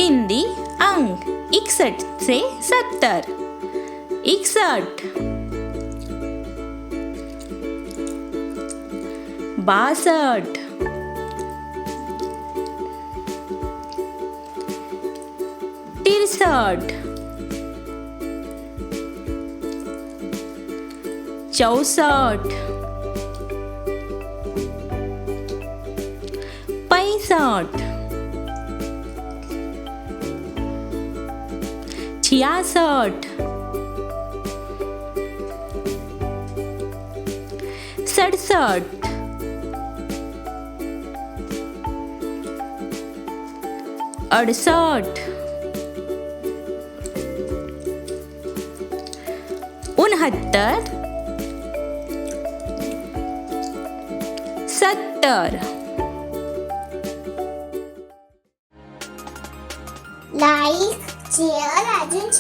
हिंदी अंक 61 से 70. 61, 62, 63, 64, 65, 66, 67, 68, 69, 70. Like, share अजून